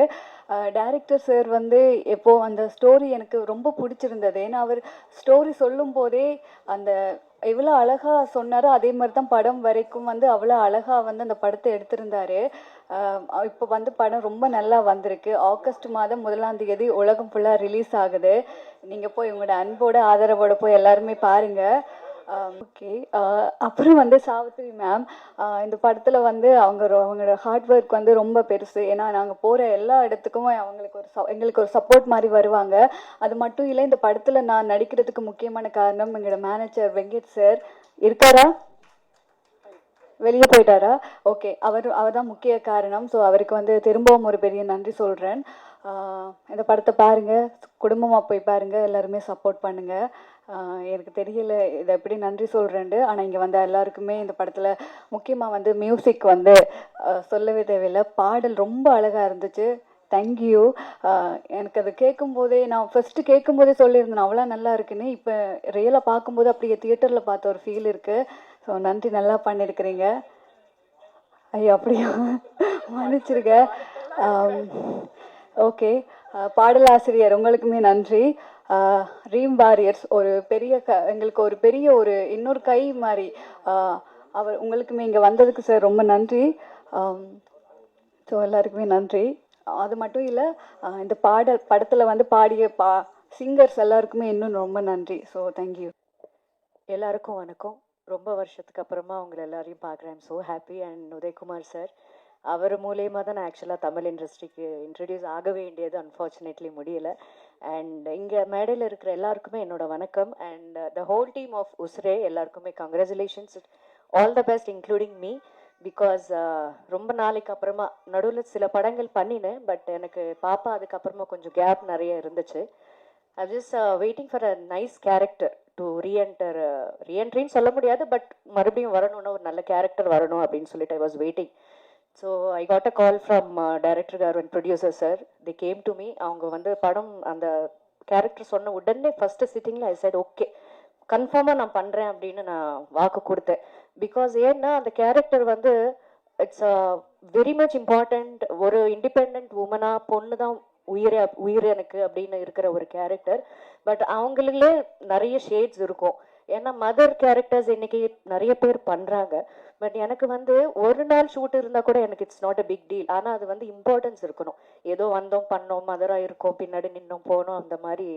டைரக்டர் சார் வந்து எப்போ அந்த ஸ்டோரி எனக்கு ரொம்ப பிடிச்சிருந்தது. ஏன்னா அவர் ஸ்டோரி சொல்லும் போதே அந்த எவ்வளோ அழகாக சொன்னாரோ அதே மாதிரி தான் படம் வரைக்கும் வந்து அவ்வளோ அழகாக வந்து அந்த படத்தை எடுத்திருந்தாரு. இப்போ வந்து படம் ரொம்ப நல்லா வந்திருக்கு. ஆகஸ்ட் மாதம் 1ஆம் தேதி உலகம் ஃபுல்லாக ரிலீஸ் ஆகுது. நீங்கள் போய் உங்களோட அன்போட ஆதரவோட போய் எல்லாருமே பாருங்கள். ஓகே. அப்புறம் வந்து சாவித்ரி மேம் இந்த படத்தில் வந்து அவங்களோட ஹார்ட் ஒர்க் வந்து ரொம்ப பெருசு. ஏன்னா நாங்கள் போகிற எல்லா இடத்துக்கும் எங்களுக்கு ஒரு சப்போர்ட் மாதிரி வருவாங்க. அது மட்டும் இல்லை, இந்த படத்தில் நான் நடிக்கிறதுக்கு முக்கியமான காரணம் எங்களோட மேனேஜர் வெங்கட் சார். இருக்காரா? வெளியே போயிட்டாரா? ஓகே. அவர் தான் முக்கிய காரணம். ஸோ அவருக்கு வந்து திரும்பவும் ஒரு பெரிய நன்றி சொல்கிறேன். இந்த படத்தை பாருங்கள், குடும்பமாக போய் பாருங்கள், எல்லாருமே சப்போர்ட் பண்ணுங்கள். எனக்கு தெரியல இதை எப்படி நன்றி சொல்கிறேன்ட்டு. ஆனால் இங்கே வந்த எல்லாருக்குமே இந்த படத்தில் முக்கியமாக வந்து மியூசிக் வந்து சொல்லவே தேவையில்லை. பாடல் ரொம்ப அழகாக இருந்துச்சு. தேங்க்யூ. எனக்கு அது கேட்கும்போதே, நான் ஃபஸ்ட்டு கேட்கும்போதே சொல்லியிருந்தேன் அவ்வளோ நல்லா இருக்குன்னு. இப்போ ரியலாக பார்க்கும்போது அப்படியே தியேட்டரில் பார்த்த ஒரு ஃபீல் இருக்குது. ஸோ நன்றி, நல்லா பண்ணியிருக்கிறீங்க. ஐயோ அப்படியா, மன்னிச்சிருங்க. ஓகே. பாடலாசிரியர் உங்களுக்குமே நன்றி. ரீம் வாரியர்ஸ் ஒரு பெரிய எங்களுக்கு ஒரு பெரிய ஒரு இன்னொரு கை மாதிரி. அவர் உங்களுக்குமே இங்கே வந்ததுக்கு சார் ரொம்ப நன்றி. ஸோ எல்லாருக்குமே நன்றி. அது மட்டும் இல்லை, இந்த படத்தில் வந்து பாடிய சிங்கர்ஸ் எல்லாருக்குமே இன்னும் ரொம்ப நன்றி. So thank you. எல்லாருக்கும் வணக்கம். ரொம்ப வருஷத்துக்கு அப்புறமா உங்களை எல்லாரையும் பார்க்குறேன். So happy. And Udayakumar sir, அவர் மூலயமா தான் நான் ஆக்சுவலாக தமிழ் இண்டஸ்ட்ரிக்கு இன்ட்ரடியூஸ் ஆக வேண்டியது அன்ஃபார்ச்சுனேட்லி முடியலை. அண்ட் இங்கே மேடையில் இருக்கிற எல்லாருக்குமே என்னோட வணக்கம். And the whole team of உஸ்ரே எல்லாருக்குமே congratulations, all the best including me. Because ரொம்ப நாளைக்கு அப்புறமா நடுவில் சில படங்கள் பண்ணினேன், பட் எனக்கு பாப்பா அதுக்கப்புறமா கொஞ்சம் கேப் நிறைய இருந்துச்சு. I just waiting for a nice character to ரீஎன்ட்ரின்னு சொல்ல முடியாது, பட் மறுபடியும் வரணும்னா ஒரு நல்ல கேரக்டர் வரணும் அப்படின்னு சொல்லிட்டு I was waiting. So I got a call from director car and producer sir. The came to me. அவங்க வந்து படம் அந்த கேரக்டர் சொன்ன உடனே ஃபஸ்ட்டு சிட்டிங்கில் ஐ சைட் ஓகே, கன்ஃபார்மாக நான் பண்ணுறேன் அப்படின்னு நான் வாக்கு கொடுத்தேன். பிகாஸ் ஏன்னா அந்த கேரக்டர் வந்து இட்ஸ் வெரி மச் இம்பார்ட்டண்ட். ஒரு இண்டிபெண்ட் உமனாக பொண்ணு தான் உயிர் எனக்கு அப்படின்னு இருக்கிற ஒரு கேரக்டர். பட் அவங்களுக்குள்ளே நிறைய ஷேட்ஸ் இருக்கும். ஏன்னா மதர் கேரக்டர்ஸ் இன்னைக்கு நிறைய பேர் பண்றாங்க. பட் எனக்கு வந்து ஒரு நாள் ஷூட் இருந்தால் கூட எனக்கு it's not a big deal. ஆனால் அது வந்து இம்பார்ட்டன்ஸ் இருக்கணும். ஏதோ வந்தோம் பண்ணோம் மதராக இருக்கோம் பின்னாடி நின்னோம் போனோம் அந்த மாதிரி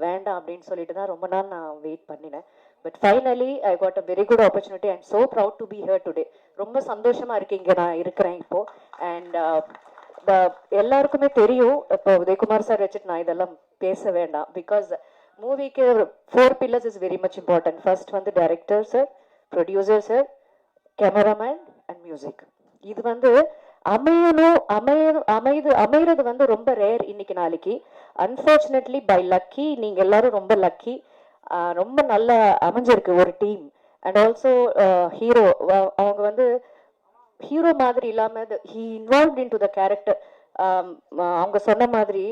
வேண்டாம் அப்படின்னு சொல்லிட்டு தான் ரொம்ப நாள் நான் வெயிட் பண்ணினேன். But finally I got a very good opportunity. I am so proud to be here today. ரொம்ப சந்தோஷமா இருக்கு இங்கே நான் இருக்கிறேன் இப்போ. அண்ட் எல்லாருக்குமே தெரியும், இப்போ உதயகுமார் சார் வச்சுட்டு நான் இதெல்லாம் பேச வேண்டாம். பிகாஸ் மூவிக்கு 4 pillars is very much important. First வந்து director sir, producer sir, cameraman and music. இது வந்து அமைகிறது வந்து ரொம்ப ரேர் இன்னைக்கு நாளைக்கு. அன்ஃபார்ச்சுனேட்லி பை லக்கி, நீங்க எல்லாரும் ரொம்ப லக்கி. ரொம்ப நல்லா அமைஞ்சிருக்கு ஒரு டீம். அண்ட் ஆல்சோ ஹீரோ, அவங்க வந்து ஹீரோ மாதிரி இல்லாம he involved in to the character. அவங்க சொன்ன மாதிரி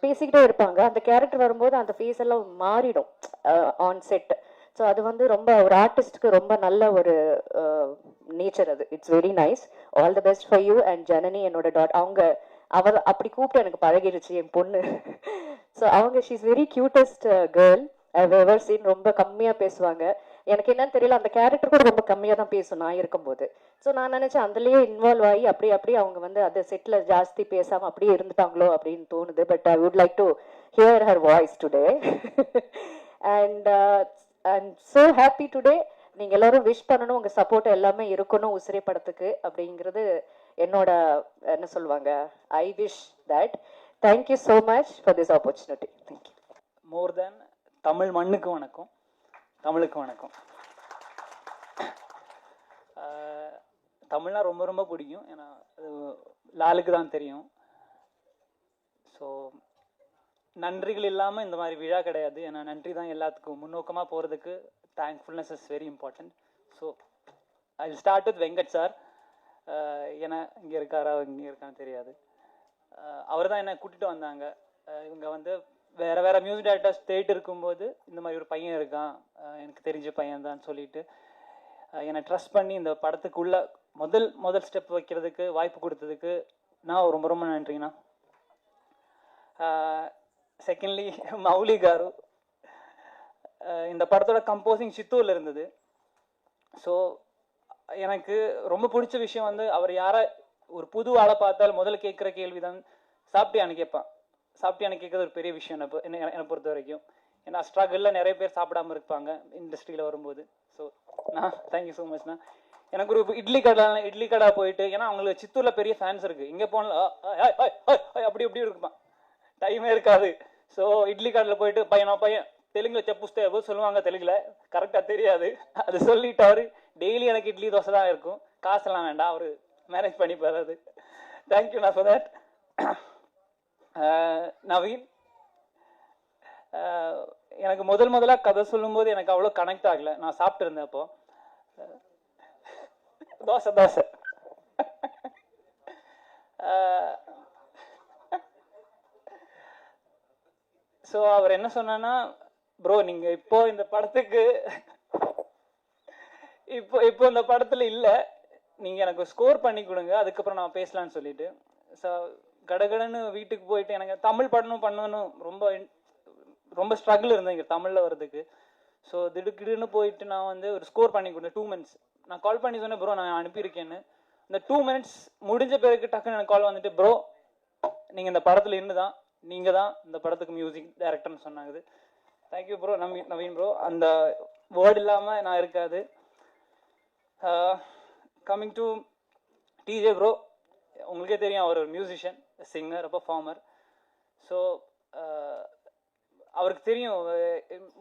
பேசிக்கிட்டே இருப்பாங்க. அந்த கேரக்டர் வரும்போது அந்த ஃபேஸ் எல்லாம் மாறிடும் ஆன் செட். ஸோ அது வந்து ரொம்ப ஒரு ஆர்டிஸ்ட்க்கு ரொம்ப நல்ல ஒரு நேச்சர் அது. It's very nice. All the best for you. And Janani என்னோட அவர் அப்படி கூப்பிட்டு எனக்கு பழகிடுச்சு என் பொண்ணு. ஸோ அவங்க she is very cutest girl I've ever seen. ரொம்ப கம்மியாக பேசுவாங்க. எனக்கு என்னன்னு தெரியல, அந்த கேரக்டர் கூட ரொம்ப கம்மியாக தான் பேசும் நான் இருக்கும்போது. ஸோ நான் நினச்சேன் அதுலேயே இன்வால்வ் ஆகி அப்படியே அவங்க வந்து அந்த செட்டில் ஜாஸ்தி பேசாமல் அப்படியே இருந்துட்டாங்களோ அப்படின்னு தோணுது. But I would like to hear her voice today. And I am so happy today. நீங்கள் எல்லாரும் விஷ் பண்ணணும், உங்கள் சப்போர்ட் எல்லாமே இருக்கணும் உசிரை படத்துக்கு அப்படிங்கிறது என்னோட என்ன சொல்லுவாங்க, I wish that. Thank you so much for this opportunity. Thank you. More than Tamil மண்ணுக்கு வணக்கம், தமிழுக்கு வணக்கம். தமிழ்னா ரொம்ப ரொம்ப பிடிக்கும். ஏன்னா அது லாலுக்கு தான் தெரியும். ஸோ நன்றிகள் இல்லாமல் இந்த மாதிரி விழா கிடையாது. ஏன்னா நன்றி தான் எல்லாத்துக்கும் முன்னோக்கமாக போகிறதுக்கு. Thankfulness is very important. So I will start with Venkat sir. ஏன்னா இங்கே இருக்காரா இங்கே இருக்கான்னு தெரியாது. அவர் தான் என்னை கூட்டிகிட்டு வந்தாங்க. இவங்க வந்து வேற மியூசிக் டைரக்டர்ஸ் தேடிட்டு இருக்கும்போது இந்த மாதிரி ஒரு பையன் இருக்கான், எனக்கு தெரிஞ்ச பையன் தான் சொல்லிட்டு என்னை ட்ரஸ்ட் பண்ணி இந்த படத்துக்குள்ள முதல் ஸ்டெப் வைக்கிறதுக்கு வாய்ப்பு கொடுத்ததுக்கு நான் ரொம்ப ரொம்ப நன்றிங்கண்ணா. Secondly Mouli car. இந்த படத்தோட கம்போசிங் சித்தூர்ல இருந்தது. ஸோ எனக்கு ரொம்ப பிடிச்ச விஷயம் வந்து அவர் யாரை ஒரு புது ஆளை பார்த்தால் முதல்ல கேட்குற கேள்விதான் சாப்பிட்டியான்னு கேட்பான். சாப்பிட்டியான்னு கேட்கறது ஒரு பெரிய விஷயம் என்னை பொறுத்த வரைக்கும். ஏன்னா ஸ்ட்ரகிளில் நிறைய பேர் சாப்பிடாம இருப்பாங்க இண்டஸ்ட்ரியில் வரும்போது. ஸோ நான் தேங்க்யூ ஸோ மச்ண்ணா. எனக்கு ஒரு இட்லி கடை போயிட்டு, ஏன்னா அவங்களுக்கு சித்தூரில் பெரிய ஃபேன்ஸ் இருக்குது. இங்கே போனால் அப்படி இருக்குமா, டைமே இருக்காது. ஸோ இட்லி கடையில் போயிட்டு பையன் தெலுங்குல செப்புஸ்தே சொல்லுவாங்க, தெலுங்குல கரெக்டாக தெரியாது. அது சொல்லிட்டு அவர் டெய்லி எனக்கு இட்லி தோசை தான் இருக்கும், காசெல்லாம் வேண்டாம், அவர் மேனேஜ் பண்ணி போகிறது. தேங்க்யூண்ணா ஃபார் தட். நவீன், எனக்கு முதலாக கதை சொல்லும்போது எனக்கு அவ்வளோ கனெக்ட் ஆகலை. நான் சாப்பிட்டு இருந்தேன் அப்போ. தோசை ஸோ அவர் என்ன சொன்னா, ப்ரோ நீங்க இப்போ இந்த படத்துக்கு இப்போ இந்த படத்துல இல்ல, நீங்க எனக்கு ஸ்கோர் பண்ணி கொடுங்க, அதுக்கப்புறம் நான் பேசலான்னு சொல்லிட்டு. ஸோ கடகடன்னு வீட்டுக்கு போயிட்டு எனக்கு தமிழ் பண்ணணும் ரொம்ப ஸ்ட்ரகிள் இருந்தேன் இங்கே தமிழில் வர்றதுக்கு. ஸோ திடுக்கிடுன்னு போயிட்டு நான் வந்து ஒரு ஸ்கோர் பண்ணி கொடுத்தேன். 2 minutes நான் கால் பண்ணி சொன்னேன், ப்ரோ நான் அனுப்பியிருக்கேன்னு. இந்த 2 minutes முடிஞ்ச பிறகு டக்குன்னு எனக்கு கால் வந்துட்டு, ப்ரோ நீங்கள் இந்த படத்தில் இருந்துதான், நீங்கள் தான் இந்த படத்துக்கு மியூசிக் டைரக்டர்னு சொன்னாங்க. Thank you bro. நவீன் ப்ரோ, அந்த வேர்டு இல்லாமல் நான் இருக்காது. கம்மிங் டு டிஜே ப்ரோ, உங்களுக்கே தெரியும் அவர் ஒரு மியூசிஷியன், சிங்கர், பர்ஃபார்மர். ஸோ அவருக்கு தெரியும்,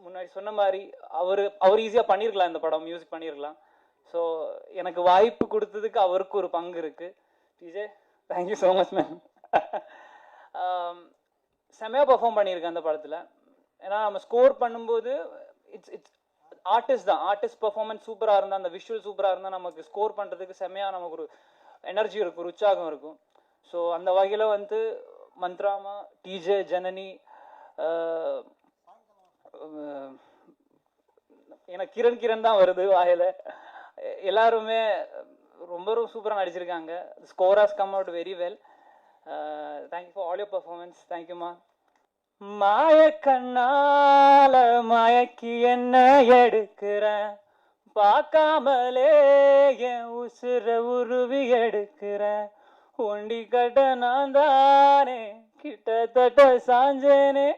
முன்னாடி சொன்ன மாதிரி அவர் ஈஸியாக பண்ணியிருக்கலாம், இந்த படம் மியூசிக் பண்ணியிருக்கலாம். ஸோ எனக்கு வாய்ப்பு கொடுத்ததுக்கு அவருக்கு ஒரு பங்கு இருக்குது. DJ thank you so much ma'am. செம்மையாக பர்ஃபார்ம் பண்ணியிருக்கேன் அந்த படத்தில். ஏன்னா நம்ம ஸ்கோர் பண்ணும்போது இட்ஸ் ஆர்டிஸ்ட் தான், ஆர்டிஸ்ட் பர்ஃபார்மன்ஸ் சூப்பராக இருந்தால், அந்த விஷுவல் சூப்பராக இருந்தால் நமக்கு ஸ்கோர் பண்ணுறதுக்கு செம்மையாக நமக்கு ஒரு எனர்ஜி இருக்கும், ஒரு உற்சாகம் இருக்கும். ஸோ அந்த வகையில் வந்து மந்த்ராமா, டிஜே, ஜனனி, எனக்கு கிரண் தான் வருது வாயில, எல்லாருமே ரொம்ப சூப்பராக நடிச்சிருக்காங்க. Score has come out very well. Thank you for all your performance. தேங்க்யூம்மா. மாய கண்ணால மயக்கி என்ன எடுக்கிறேன், பார்க்காமலே என் உசுர உருவி எடுக்கிறேன். ஒண்டி கட்ட நான் தானே கிட்டத்தட்ட சாஞ்சேனே,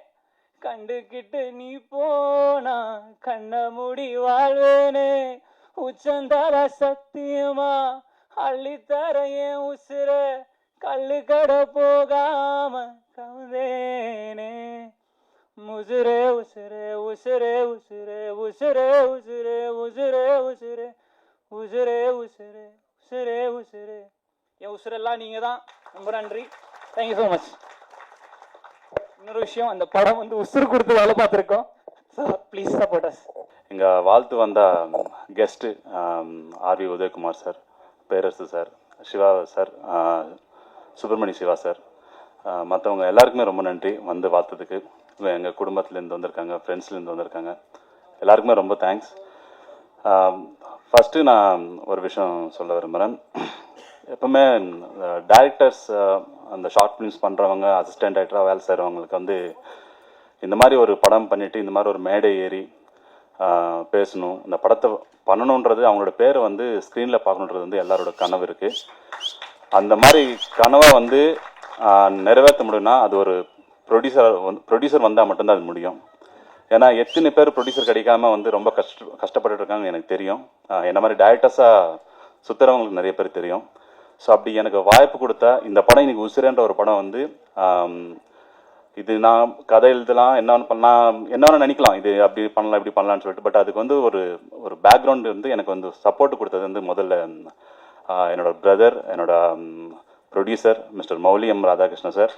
கண்டுகிட்டு நீ போனா கண்ண மூடி வாழ்வேனே. உச்சந்தர சத்தியமா அள்ளித்தர என் உசுர, கல்லு கடை போகாம கவுதேனே. உசுரே உசுரே உசுரே உசுரே உசுரே உசுரே உசுரே உசுரே உசுரே உசுரே உசுரே உசுரே. என் உசுரெல்லாம் நீங்க தான். ரொம்ப நன்றி. Thank you so much. இன்னொரு விஷயம், அந்த படம் வந்து உசுறு கொடுத்து வேலை பார்த்துருக்கோம். So please support us. எங்கள் வாழ்த்து வந்த guest R V Udhayakumar sir, Perarasu sir, Siva sir, Subramaniya Siva sir, மற்றவங்க எல்லாருக்குமே ரொம்ப நன்றி வந்து வாழ்த்ததுக்கு. எங்கள் குடும்பத்துலேருந்து வந்திருக்காங்க, ஃப்ரெண்ட்ஸ்லேருந்து வந்திருக்காங்க, எல்லாருக்குமே ரொம்ப தேங்க்ஸ். ஃபஸ்ட்டு நான் ஒரு விஷயம் சொல்ல விரும்புகிறேன். எப்பவுமே டைரக்டர்ஸ், அந்த ஷார்ட் ஃபிலிம்ஸ் பண்ணுறவங்க, அசிஸ்டன்ட் டைரக்டராக வேலை செய்கிறவங்களுக்கு வந்து இந்த மாதிரி ஒரு படம் பண்ணிவிட்டு இந்த மாதிரி ஒரு மேடை ஏறி பேசணும், இந்த படத்தை பண்ணணுன்றது, அவங்களோட பேரை வந்து ஸ்க்ரீனில் பார்க்கணுன்றது வந்து எல்லாரோட கனவு இருக்குது. அந்த மாதிரி கனவை வந்து நிறைவேற்ற முடியும்னா அது ஒரு ப்ரொடியூசர் வந்தால் மட்டும்தான் அது முடியும். ஏன்னா எத்தனை பேர் ப்ரொடியூசர் கிடைக்காம வந்து ரொம்ப கஷ்டப்பட்டு இருக்காங்க எனக்கு தெரியும். என்ன மாதிரி டைரக்டர்ஸாக சுற்றுறவங்களுக்கு நிறைய பேர் தெரியும். ஸோ அப்படி எனக்கு வாய்ப்பு கொடுத்தா இந்த படம் இன்னைக்கு உசுரேன்ற ஒரு படம் வந்து, இது நான் கதை எழுதலாம், என்னென்னு பண்ணலாம், என்னென்னு நினைக்கலாம், இது அப்படி பண்ணலாம் இப்படி பண்ணலான்னு சொல்லிட்டு. பட் அதுக்கு வந்து ஒரு பேக்ரவுண்ட் வந்து எனக்கு வந்து சப்போர்ட் கொடுத்தது வந்து முதல்ல என்னோட பிரதர், என்னோட producer mister Mouli M Radhakrishnan sir.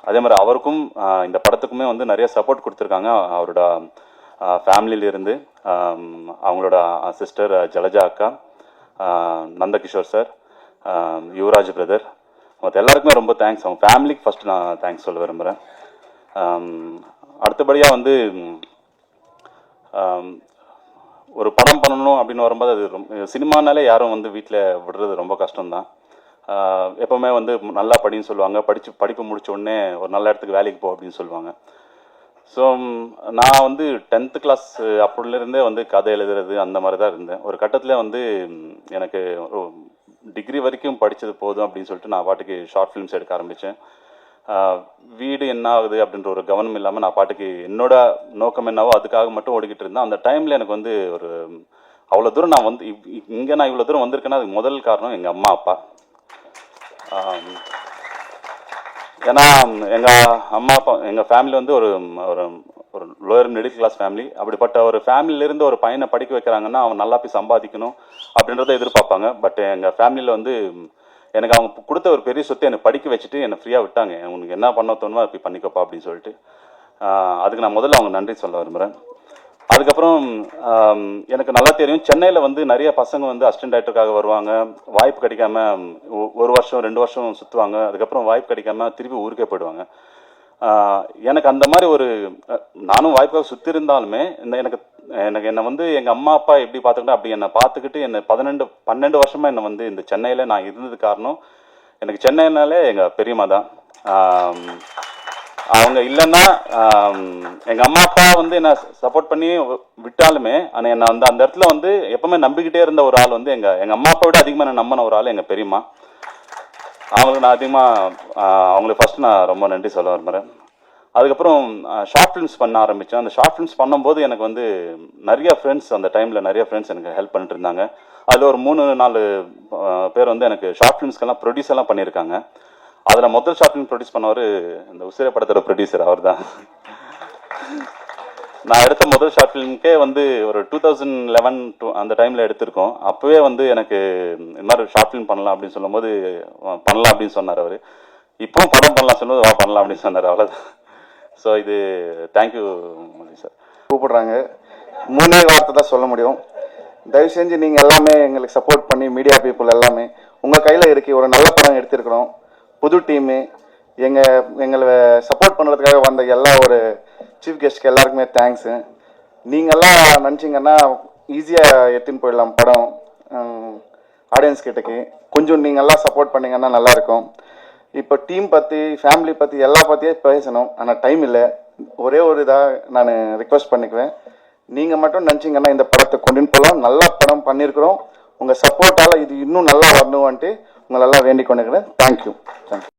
அதே மாதிரி அவருக்கும் இந்த படத்துக்குமே வந்து நிறைய சப்போர்ட் கொடுத்துருக்காங்க. அவரோட ஃபேமிலியிலேருந்து அவங்களோட சிஸ்டர் ஜலஜா அக்கா, நந்தகிஷோர் சார், யுவராஜ் பிரதர், மற்ற எல்லாருக்குமே ரொம்ப தேங்க்ஸ். அவங்க ஃபேமிலிக்கு ஃபஸ்ட்டு நான் தேங்க்ஸ் சொல்ல விரும்புகிறேன். அடுத்தபடியாக வந்து ஒரு படம் பண்ணணும் அப்படின்னு வரும்போது அது சினிமானாலே யாரும் வந்து வீட்டில் விடுறது ரொம்ப கஷ்டம்தான். எப்போவுமே வந்து நல்லா படின்னு சொல்லுவாங்க, படிப்பு முடிச்ச உடனே ஒரு நல்ல இடத்துக்கு வேலைக்கு போ அப்படின்னு சொல்லுவாங்க. ஸோ நான் வந்து 10th கிளாஸ் அப்படிலேருந்தே வந்து கதை எழுதுறது அந்த மாதிரி தான் இருந்தேன். ஒரு கட்டத்தில் வந்து எனக்கு ஒரு டிகிரி வரைக்கும் படித்தது போதும் அப்படின்னு சொல்லிட்டு நான் பாட்டுக்கு ஷார்ட் ஃபிலிம்ஸ் எடுக்க ஆரம்பித்தேன். வீடு என்ன ஆகுது அப்படின்ற ஒரு கவனம் இல்லாமல் நான் பாட்டுக்கு என்னோட நோக்கம் என்னவோ அதுக்காக மட்டும் ஓடிக்கிட்டு இருந்தேன். அந்த டைமில் எனக்கு வந்து ஒரு அவ்வளோ தூரம் நான் வந்து இங்கே நான் இவ்வளோ தூரம் வந்திருக்கேன்னா அதுக்கு முதல் காரணம் எங்கள் அம்மா அப்பா. ஏன்னா எங்கள் அம்மா அப்பா, எங்கள் ஃபேமிலி வந்து ஒரு ஒரு லோயர் மிடில் கிளாஸ் ஃபேமிலி. அப்படிப்பட்ட ஒரு ஃபேமிலியிலேருந்து ஒரு பையனை படிக்க வைக்கிறாங்கன்னா அவன் நல்லா போய் சம்பாதிக்கணும் அப்படின்றத எதிர்பார்ப்பாங்க. பட் எங்கள் ஃபேமிலியில் வந்து எனக்கு அவங்க கொடுத்த ஒரு பெரிய சொத்து எனக்கு படிக்க வச்சுட்டு என்னை ஃப்ரீயாக விட்டாங்க. உனக்கு என்ன பண்ண தோணுமோ அப்படி பண்ணிக்கப்பா அப்படின்னு சொல்லிட்டு. அதுக்கு நான் முதல்ல அவங்க நன்றி சொல்ல விரும்புகிறேன். அதுக்கப்புறம் எனக்கு நல்லா தெரியும், சென்னையில் வந்து நிறைய பசங்க வந்து அசிஸ்டன்ட் டைரக்டருக்காக வருவாங்க, வாய்ப்பு கிடைக்காம 1 வருஷம் 2 வருஷம் சுற்றுவாங்க, அதுக்கப்புறம் வாய்ப்பு கிடைக்காம திருப்பி ஊருக்கே போயிடுவாங்க. எனக்கு அந்த மாதிரி ஒரு நானும் வாய்ப்பாக சுற்றி இருந்தாலுமே என்னை வந்து எங்கள் அம்மா அப்பா எப்படி பார்த்துக்கிட்டா அப்படி என்னை பார்த்துக்கிட்டு என்னை 12 வருஷமாக என்னை வந்து இந்த சென்னையில் நான் இருந்தது காரணம் எனக்கு சென்னைனாலே எங்கள் பெரியம்மா தான். அவங்க இல்லைன்னா எங்கள் அம்மா அப்பா வந்து என்னை சப்போர்ட் பண்ணி விட்டாலுமே ஆனால் என்னை வந்து அந்த இடத்துல வந்து எப்பவுமே நம்பிக்கிட்டே இருந்த ஒரு ஆள் வந்து எங்கள் அம்மா அப்பா விட அதிகமாக நான் நம்பின ஒரு ஆள் எங்கள் பெரியம்மா. அவங்களுக்கு நான் அதிகமாக அவங்களுக்கு ஃபஸ்ட்டு நான் ரொம்ப நன்றி சொல்ல விரும்புகிறேன். அதுக்கப்புறம் ஷார்ட் ஃபிலிம்ஸ் பண்ண ஆரம்பித்தேன். அந்த ஷார்ட் ஃபிலிம்ஸ் பண்ணும்போது எனக்கு வந்து நிறைய ஃப்ரெண்ட்ஸ், அந்த டைமில் நிறைய ஃப்ரெண்ட்ஸ் எனக்கு ஹெல்ப் பண்ணிட்டு இருந்தாங்க. அதில் ஒரு 3-4 பேர் வந்து எனக்கு ஷார்ட் ஃபிலிம்ஸ்க்கெல்லாம் ப்ரொடியூஸர்லாம் பண்ணியிருக்காங்க. அதில் முதல் ஷார்ட் ஃபிலிம் ப்ரொடியூஸ் பண்ணவர் இந்த உசிரை படத்தோட ப்ரொடியூசர் அவர் தான். நான் எடுத்த முதல் ஷார்ட் ஃபிலிமுக்கே வந்து ஒரு 2011 அந்த டைமில் எடுத்திருக்கோம். அப்போவே வந்து எனக்கு இந்த மாதிரி ஷார்ட் ஃபிலிம் பண்ணலாம் அப்படின்னு சொல்லும்போது பண்ணலாம் அப்படின்னு சொன்னார் அவர். இப்போவும் படம் பண்ணலாம் சொல்லும்போது வா பண்ணலாம் அப்படின்னு சொன்னார். அவ்வளோதான். ஸோ இது தேங்க்யூ சார். கூப்பிடுறாங்க, 3 வார்த்தை தான் சொல்ல முடியும். தயவு செஞ்சு நீங்கள் எல்லாமே எங்களுக்கு சப்போர்ட் பண்ணி, மீடியா பீப்புள் எல்லாமே உங்கள் கையில் இருக்கு. ஒரு நல்ல படம் எடுத்திருக்கிறோம், புது டீமு, எங்களை சப்போர்ட் பண்ணுறதுக்காக வந்த எல்லா ஒரு சீஃப் கெஸ்ட்க்கு எல்லாருக்குமே தேங்க்ஸு. நீங்கள்லாம் நினச்சிங்கன்னா ஈஸியாக எடுத்துன்னு போயிடலாம் படம். ஆடியன்ஸ் கிட்டக்கு கொஞ்சம் நீங்கள் எல்லாம் சப்போர்ட் பண்ணீங்கன்னா நல்லாயிருக்கும். இப்போ டீம் பற்றி, ஃபேமிலி பற்றி, எல்லா பற்றியும் பேசணும், ஆனால் டைம் இல்லை. ஒரே ஒரு இதாக நான் ரிக்வெஸ்ட் பண்ணிக்குவேன், நீங்கள் மட்டும் நினச்சிங்கன்னா இந்த படத்தை கொண்டுன்னு போகலாம். நல்ல படம் பண்ணியிருக்கிறோம். உங்கள் சப்போர்ட்டால் இது இன்னும் நல்லா வரணும்ன்ட்டு உங்களெல்லாம் வேண்டிக் கொண்டுக்கிறேன். தேங்க்யூ.